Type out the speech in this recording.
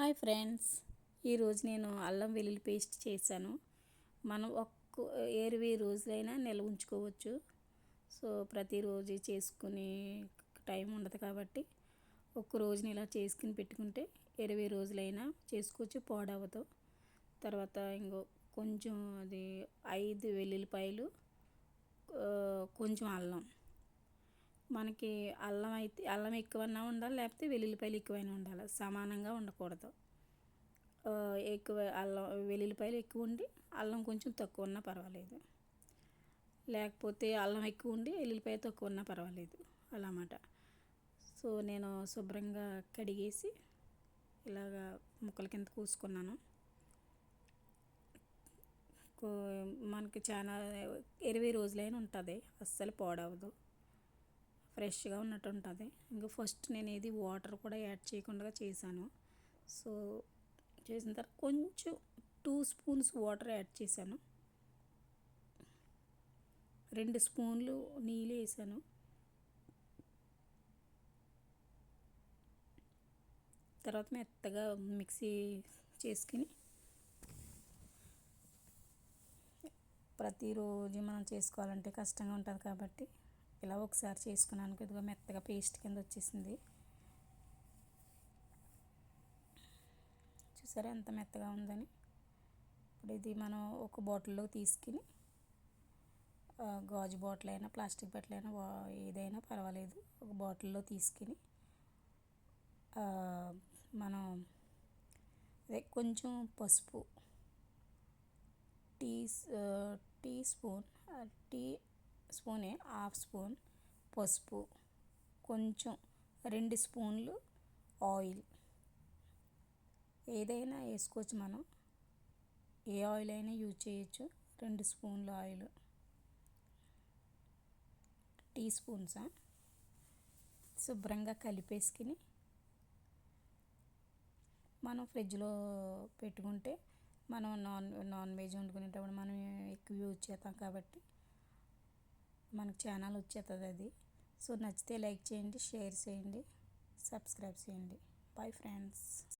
Hi friends, ఈరోజు నేను అల్లం వెల్లుల్లి పేస్ట్ చేశాను. మనం ఇరవై రోజులైనా నిల్వ ఉంచుకోవచ్చు. సో ప్రతిరోజు చేసుకుని టైం ఉండదు కాబట్టి ఒక్క రోజుని ఇలా చేసుకుని పెట్టుకుంటే 20 రోజులైనా చేసుకోవచ్చు, పాడవదు. తర్వాత కొంచెం అది 5 వెల్లుల్లిపాయలు, కొంచెం అల్లం. మనకి అల్లం ఎక్కువైనా ఉండాలి, లేకపోతే వెల్లుల్లిపాయలు ఎక్కువైనా ఉండాలి, సమానంగా ఉండకూడదు. ఎక్కువ వెల్లుల్లిపాయలు ఎక్కువ ఉండి అల్లం కొంచెం తక్కువ ఉన్నా పర్వాలేదు, లేకపోతే అల్లం ఎక్కువ ఉండి వెల్లుల్లిపాయ తక్కువ ఉన్నా పర్వాలేదు అన్నమాట. సో నేను శుభ్రంగా కడిగేసి ఇలాగా ముక్కల కింద కోసుకున్నాను. మనకి చాలా 20 రోజులైనా ఉంటుంది, అస్సలు పాడవదు, ఫ్రెష్గా ఉన్నట్టు ఉంటుంది. ఫస్ట్ నేను వాటర్ కూడా యాడ్ చేయకుండా చేశాను. సో చేసిన తర్వాత కొంచెం 2 స్పూన్స్ వాటర్ యాడ్ చేశాను, 2 స్పూన్లు నీళ్ళు వేసాను. తర్వాత మెత్తగా మిక్సీ చేసుకుని ప్రతిరోజు మనం చేసుకోవాలంటే కష్టంగా ఉంటుంది కాబట్టి ఇలా ఒకసారి చేసుకున్నాను. కొద్దిగా మెత్తగా పేస్ట్ కింద వచ్చేసింది. చూసారా ఎంత మెత్తగా ఉందని. ఇప్పుడు ఇది మనం ఒక బాటిల్లో తీసుకుని, గాజు బాటిల్ అయినా ప్లాస్టిక్ బాటిల్ అయినా ఏదైనా పర్వాలేదు, ఒక బాటిల్లో తీసుకుని మనం కొంచెం పసుపు, టీ స్పూనే హాఫ్ స్పూన్ పసుపు, కొంచెం 2 స్పూన్లు ఆయిల్, ఏదైనా వేసుకోవచ్చు, మనం ఏ ఆయిల్ అయినా యూజ్ చేయొచ్చు. 2 స్పూన్లు ఆయిల్, టీ స్పూన్సా, శుభ్రంగా కలిపేసుకుని మనం ఫ్రిడ్జ్లో పెట్టుకుంటే మనం నాన్ వెజ్ వండుకునేటప్పుడు మనం ఎక్కువ యూజ్ చేస్తాం కాబట్టి మనకు ఛానల్ వచ్చేస్తుంది అది. సో నచ్చితే లైక్ చేయండి, షేర్ చేయండి, సబ్స్క్రైబ్ చేయండి. Bye friends.